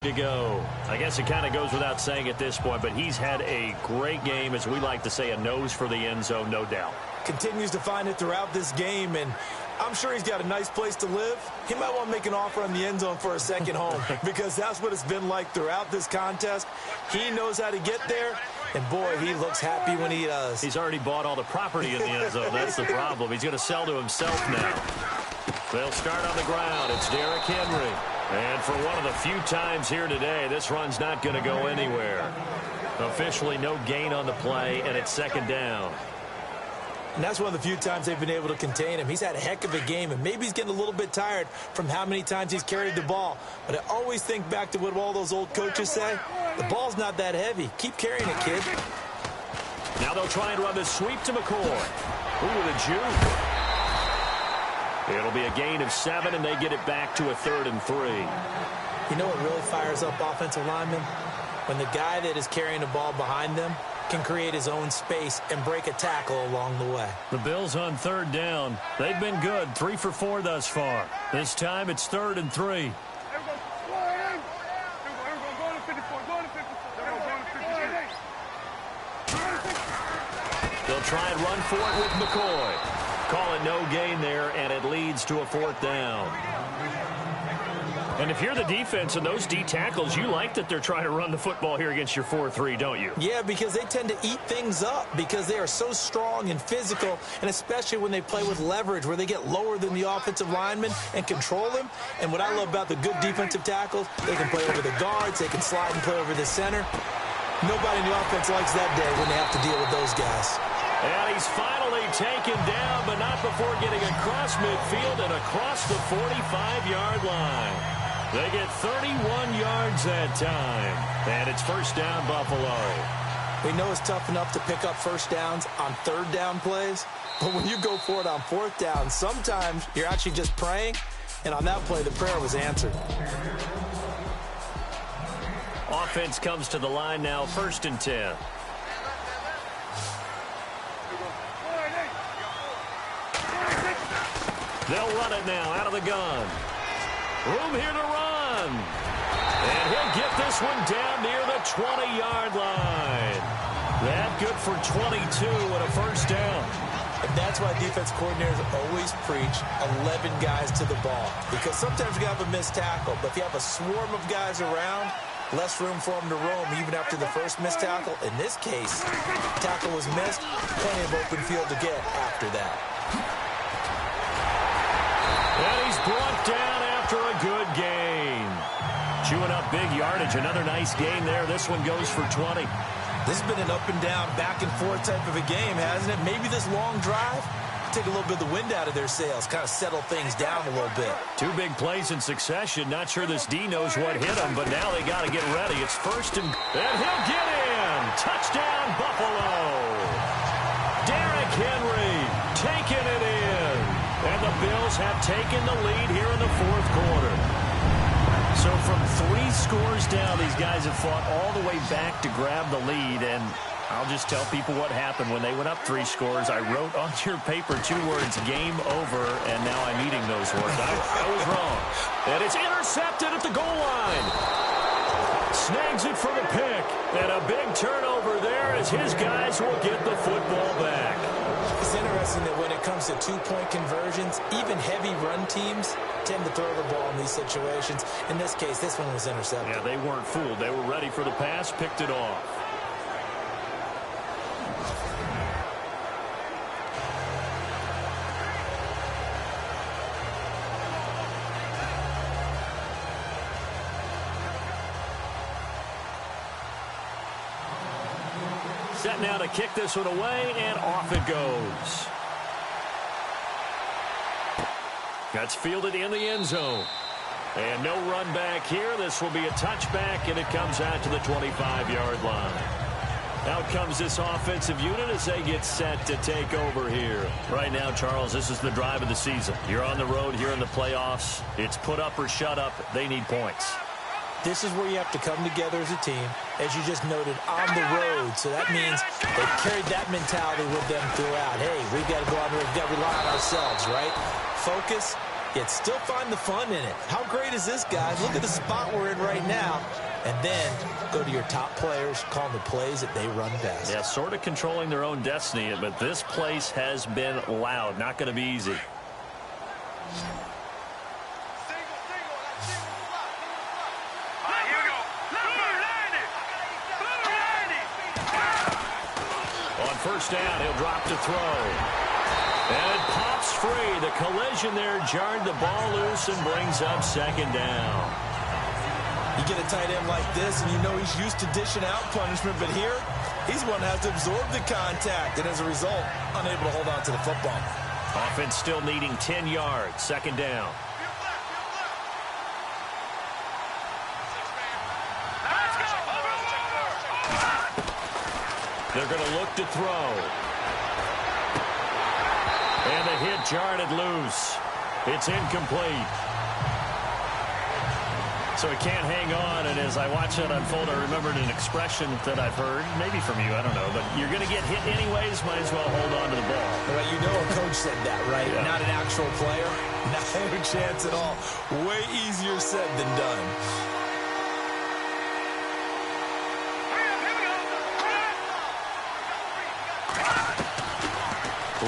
To go. I guess it kind of goes without saying at this point, but he's had a great game, as we like to say, a nose for the end zone, no doubt. Continues to find it throughout this game, and I'm sure he's got a nice place to live. He might want to make an offer on the end zone for a second home because that's what it's been like throughout this contest. He knows how to get there, and boy, he looks happy when he does. He's already bought all the property in the end zone. That's the problem. He's going to sell to himself now. They'll start on the ground. It's Derrick Henry. And for one of the few times here today, this run's not going to go anywhere. Officially no gain on the play, and it's second down. And that's one of the few times they've been able to contain him. He's had a heck of a game, and maybe he's getting a little bit tired from how many times he's carried the ball. But I always think back to what all those old coaches say. The ball's not that heavy. Keep carrying it, kid. Now they'll try and run this sweep to McCoy. Ooh, the juke. It'll be a gain of 7, and they get it back to a 3rd and 3. You know what really fires up offensive linemen? When the guy that is carrying the ball behind them can create his own space and break a tackle along the way. The Bills on 3rd down. They've been good, 3 for 4 thus far. This time it's 3rd and 3. They'll try and run for it with McCoy. Call it no gain there, and it leads to a 4th down. And if you're the defense and those D tackles, you like that they're trying to run the football here against your 4-3, don't you? Yeah, because they tend to eat things up because they are so strong and physical, and especially when they play with leverage where they get lower than the offensive lineman and control him. And what I love about the good defensive tackles, they can play over the guards, they can slide and play over the center. Nobody in the offense likes that day when they have to deal with those guys. And he's finally taken down, but not before getting across midfield and across the 45-yard line. They get 31 yards that time. And it's 1st down, Buffalo. We know it's tough enough to pick up 1st downs on 3rd down plays, but when you go for it on 4th down, sometimes you're actually just praying, and on that play, the prayer was answered. Offense comes to the line now, 1st and 10. They'll run it now out of the gun. Room here to run. And he'll get this one down near the 20-yard line. That good for 22 and a 1st down. And that's why defense coordinators always preach 11 guys to the ball. Because sometimes you have a missed tackle, but if you have a swarm of guys around, less room for them to roam even after the first missed tackle. In this case, tackle was missed, plenty of open field to get after that. And he's brought down after a good gain. Chewing up big yardage. Another nice gain there. This one goes for 20. This has been an up and down, back and forth type of a game, hasn't it? Maybe this long drive, take a little bit of the wind out of their sails, kind of settle things down a little bit. 2 big plays in succession. Not sure this D knows what hit him, but now they got to get ready. It's 1st and he'll get in. Touchdown, Buffalo. Derrick Henry taking it in. And the Bills have taken the lead here in the 4th quarter. So from 3 scores down, these guys have fought all the way back to grab the lead. And I'll just tell people what happened when they went up 3 scores. I wrote on your paper 2 words, game over, and now I'm eating those words. I was wrong. And it's intercepted at the goal line. Snags it for the pick. And a big turnover there as his guys will get the football back. It's interesting that when it comes to 2-point conversions, even heavy run teams tend to throw the ball in these situations. In this case, this one was intercepted. Yeah, they weren't fooled. They were ready for the pass, picked it off. Set now to kick this one away, and off it goes. That's fielded in the end zone. And no run back here. This will be a touchback, and it comes out to the 25-yard line. Out comes this offensive unit as they get set to take over here. Right now, Charles, this is the drive of the season. You're on the road here in the playoffs. It's put up or shut up. They need points. This is where you have to come together as a team, as you just noted, on the road. So that means they've carried that mentality with them throughout. Hey, we've got to go out there, we've got to rely on ourselves, right? Focus, yet still find the fun in it. How great is this, guys? Look at the spot we're in right now. And then go to your top players, call the plays that they run best. Yeah, sort of controlling their own destiny, but this place has been loud. Not going to be easy. On first down, he'll drop to throw. And it pops free. The collision there jarred the ball loose and brings up second down. You get a tight end like this, and you know he's used to dishing out punishment, but here, he's one that has to absorb the contact, and as a result, unable to hold on to the football. Offense still needing 10 yards. Second down. They're going to look to throw. And the hit jarred it loose. It's incomplete. So he can't hang on, and as I watch that unfold, I remembered an expression that I've heard, maybe from you, I don't know, but you're going to get hit anyways, might as well hold on to the ball. Well, you know a coach said that, right? Yeah. Not an actual player. Not a chance at all. Way easier said than done.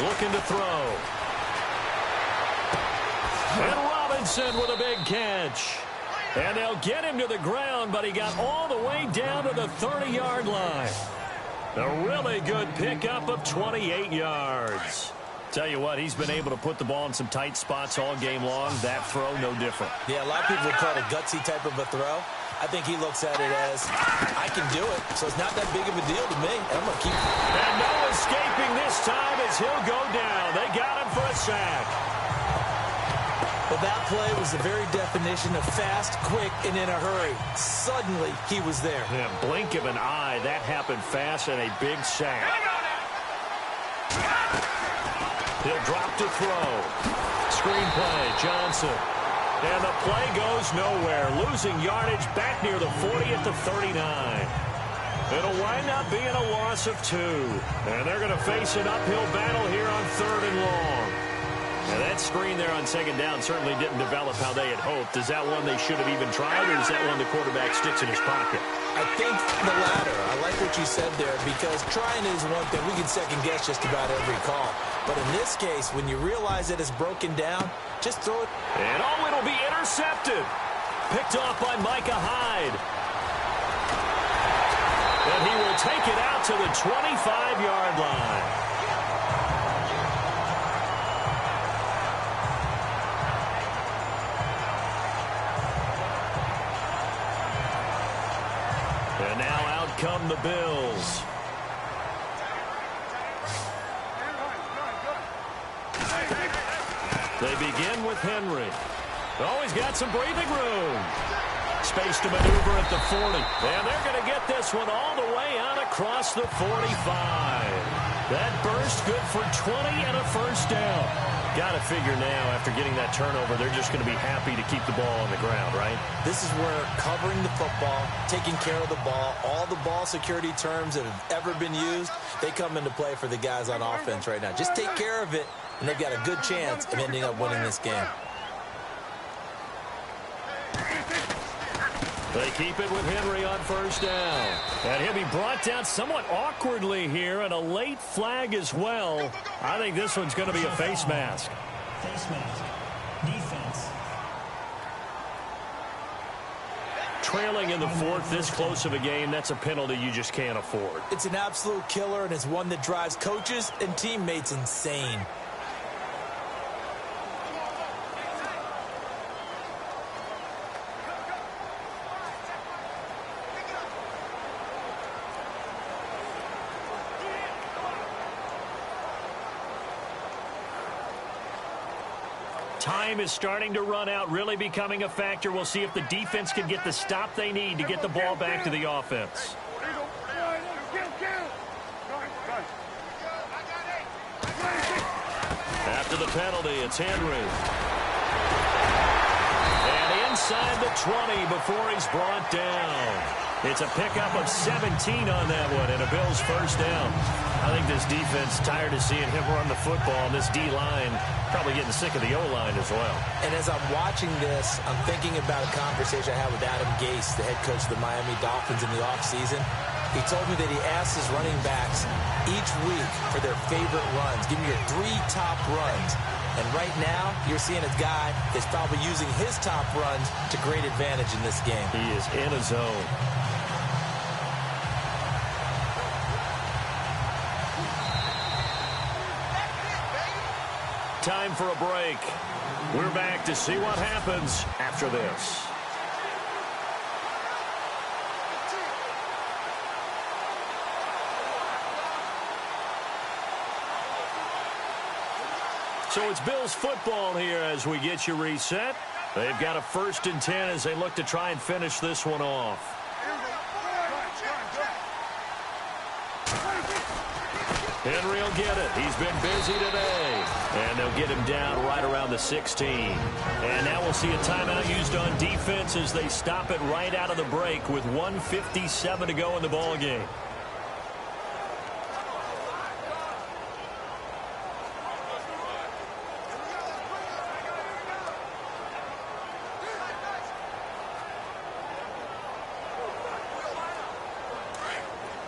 Looking to throw. And Robinson with a big catch. And they'll get him to the ground, but he got all the way down to the 30-yard line. A really good pickup of 28 yards. Tell you what, he's been able to put the ball in some tight spots all game long. That throw, no different. Yeah, a lot of people would call it a gutsy type of a throw. I think he looks at it as, I can do it, so it's not that big of a deal to me, and I'm going to keep it. And no escaping this time as he'll go down. They got him for a sack. Well, that play was the very definition of fast, quick, and in a hurry. Suddenly, he was there. Yeah, blink of an eye. That happened fast and a big sack. He'll drop to throw. Screenplay, Johnson. And the play goes nowhere. Losing yardage back near the 40 at the 39. It'll wind up being a loss of 2. And they're going to face an uphill battle here on 3rd and long. Now that screen there on second down certainly didn't develop how they had hoped. Is that one they should have even tried, or is that one the quarterback sticks in his pocket? I think the latter. I like what you said there, because trying is one thing. We can second-guess just about every call. But in this case, when you realize that it's broken down, just throw it. And oh, it'll be intercepted. Picked off by Micah Hyde. And he will take it out to the 25-yard line. And now out come the Bills. They begin with Henry. Oh, he's got some breathing room. Space to maneuver at the 40. And they're going to get this one all the way out across the 45. That burst good for 20 and a first down. Got to figure now, after getting that turnover, they're just going to be happy to keep the ball on the ground, right? This is where covering the football, taking care of the ball, all the ball security terms that have ever been used, they come into play for the guys on offense right now. Just take care of it, and they've got a good chance of ending up winning this game. They keep it with Henry on first down. And he'll be brought down somewhat awkwardly here, and a late flag as well. I think this one's going to be a face mask. Face mask. Defense. Trailing in the 4th, this close of a game, that's a penalty you just can't afford. It's an absolute killer, and it's one that drives coaches and teammates insane. Time is starting to run out, really becoming a factor. We'll see if the defense can get the stop they need to get the ball back to the offense. After the penalty, it's Henry. And inside the 20 before he's brought down. It's a pickup of 17 on that one, and a Bills first down. I think this defense tired of seeing him run the football, and this D-line probably getting sick of the O-line as well. And as I'm watching this, I'm thinking about a conversation I had with Adam Gase, the head coach of the Miami Dolphins in the offseason. He told me that he asked his running backs each week for their favorite runs. Give me your 3 top runs. And right now, you're seeing a guy that's probably using his top runs to great advantage in this game. He is in a zone. Time for a break. We're back to see what happens after this. So it's Bills football here as we get you reset. They've got a 1st and 10 as they look to try and finish this one off. Henry will get it. He's been busy today. And they'll get him down right around the 16. And now we'll see a timeout used on defense as they stop it right out of the break with 1:57 to go in the ballgame.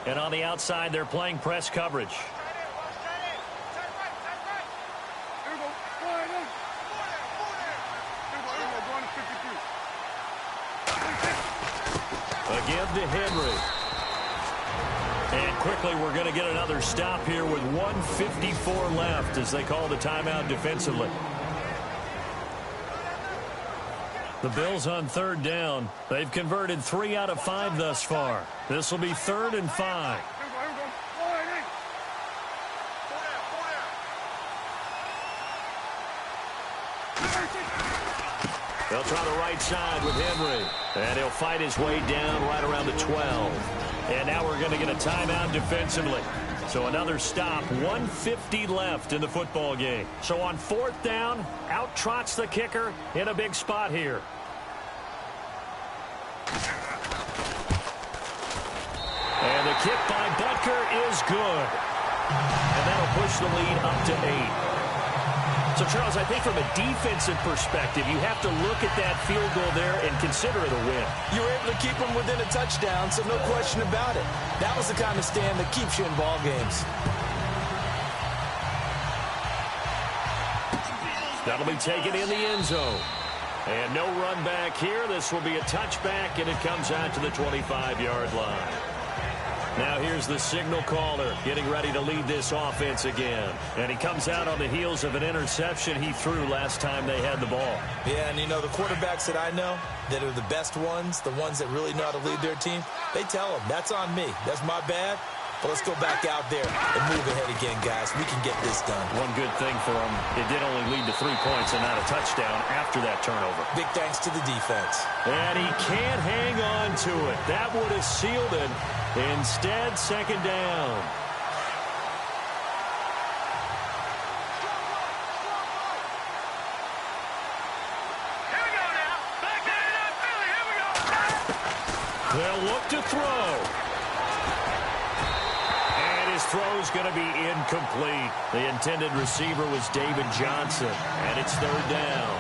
And on the outside, they're playing press coverage. Again to Henry. And quickly, we're going to get another stop here with 1:54 left as they call the timeout defensively. The Bills on 3rd down. They've converted 3 out of 5 thus far. This will be 3rd and 5. They'll try the right side with Henry. And he'll fight his way down right around the 12. And now we're going to get a timeout defensively. So another stop, 1:50 left in the football game. So on 4th down, out trots the kicker in a big spot here. And the kick by Butker is good. And that'll push the lead up to 8. So, Charles, I think from a defensive perspective, you have to look at that field goal there and consider it a win. You were able to keep them within a touchdown, so no question about it. That was the kind of stand that keeps you in ball games. That'll be taken in the end zone. And no run back here. This will be a touchback, and it comes out to the 25-yard line. Now here's the signal caller getting ready to lead this offense again. And he comes out on the heels of an interception he threw last time they had the ball. Yeah, and you know, the quarterbacks that I know that are the best ones, the ones that really know how to lead their team, they tell them, that's on me. That's my bad. But let's go back out there and move ahead again, guys. We can get this done. One good thing for them, it did only lead to 3 points and not a touchdown after that turnover. Big thanks to the defense. And he can't hang on to it. That would have sealed it. Instead, 2nd down. Here we go now. Back there in that Philly. Here we go. They'll look to throw. His throw's going to be incomplete. The intended receiver was David Johnson, and it's 3rd down.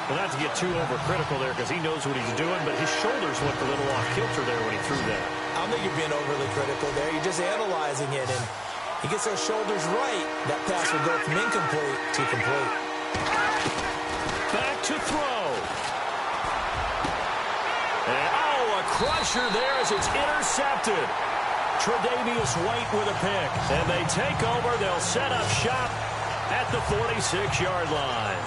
Well, not to get too overcritical there because he knows what he's doing, but his shoulders went a little off kilter there when he threw that. I don't think you're being overly critical there. You're just analyzing it, and he gets those shoulders right. That pass will go from incomplete to complete. Back to throw. And, a crusher there as it's intercepted. Tre'Davious White with a pick. And they take over. They'll set up shop at the 46-yard line.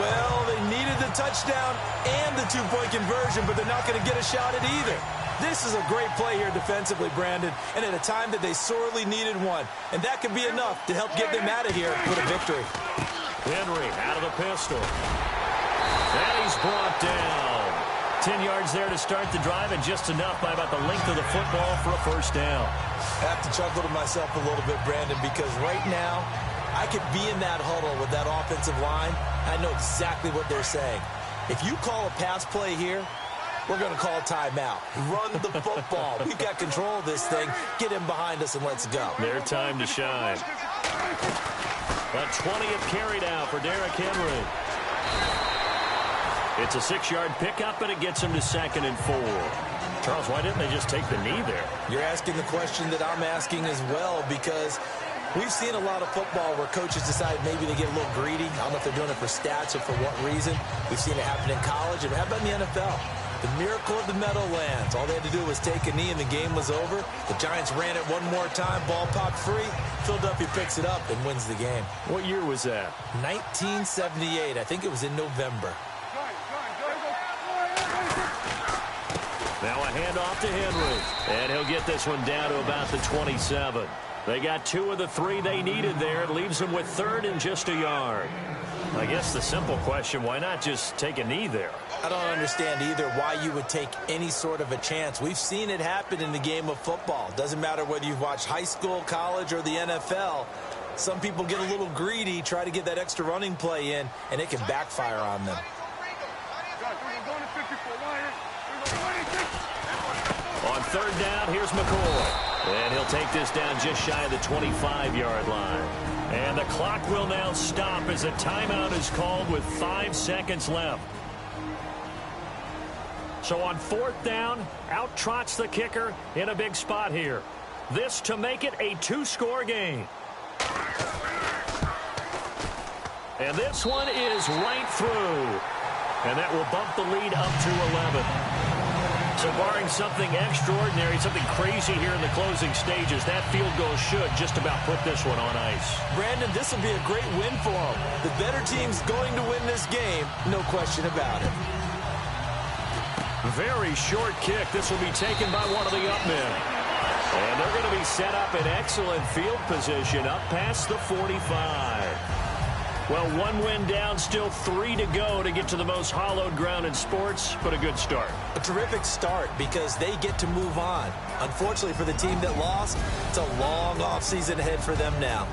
Well, they needed the touchdown and the 2-point conversion, but they're not going to get a shot at either. This is a great play here defensively, Brandon, and at a time that they sorely needed one. And that could be enough to help get them out of here with a victory. Henry out of the pistol. And he's brought down. 10 yards there to start the drive, and just enough by about the length of the football for a 1st down. I have to chuckle to myself a little bit, Brandon, because right now I could be in that huddle with that offensive line. I know exactly what they're saying. If you call a pass play here, We're going to call timeout. Run the football. We've got control of this thing. Get him behind us and let's go. Their time to shine. A 20th carry now for Derrick Henry. It's a 6-yard pickup, and it gets him to 2nd and 4. Charles, why didn't they just take the knee there? You're asking the question that I'm asking as well, because we've seen a lot of football where coaches decide maybe they get a little greedy. I don't know if they're doing it for stats or for what reason. We've seen it happen in college, and how about in the NFL? The miracle of the Meadowlands. All they had to do was take a knee, and the game was over. The Giants ran it one more time. Ball popped free. Philadelphia picks it up and wins the game. What year was that? 1978. I think it was in November. Now a handoff to Henry, and he'll get this one down to about the 27. They got 2 of the 3 they needed there. It leaves them with 3rd and just a yard. I guess the simple question, why not just take a knee there? I don't understand either why you would take any sort of a chance. We've seen it happen in the game of football. Doesn't matter whether you've watched high school, college, or the NFL. Some people get a little greedy, try to get that extra running play in, and it can backfire on them. On 3rd down, here's McCoy. And he'll take this down just shy of the 25-yard line. And the clock will now stop as a timeout is called with 5 seconds left. So on 4th down, out trots the kicker in a big spot here. This to make it a 2-score game. And this one is right through. And that will bump the lead up to 11. So barring something extraordinary, something crazy here in the closing stages, that field goal should just about put this one on ice. Brandon, this will be a great win for them. The better team's going to win this game, no question about it. Very short kick. This will be taken by one of the up men. And they're going to be set up in excellent field position up past the 45. Well, 1 win down, still 3 to go to get to the most hallowed ground in sports, but a good start. A terrific start because they get to move on. Unfortunately for the team that lost, it's a long offseason ahead for them now.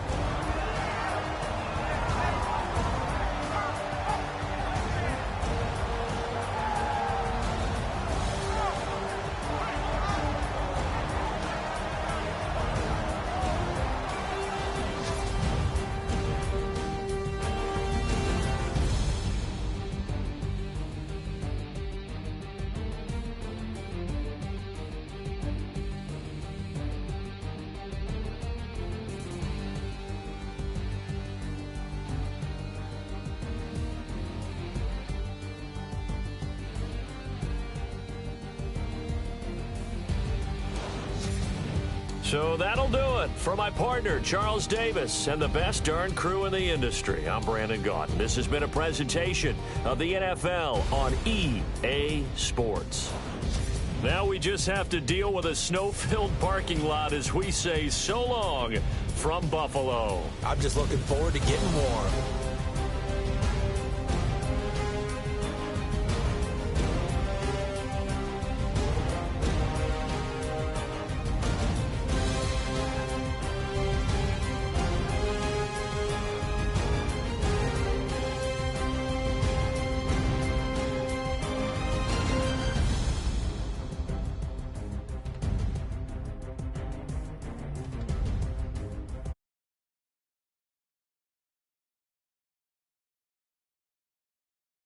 So that'll do it for my partner, Charles Davis, and the best darn crew in the industry. I'm Brandon Gaudin. This has been a presentation of the NFL on EA Sports. Now we just have to deal with a snow-filled parking lot as we say so long from Buffalo. I'm just looking forward to getting warm.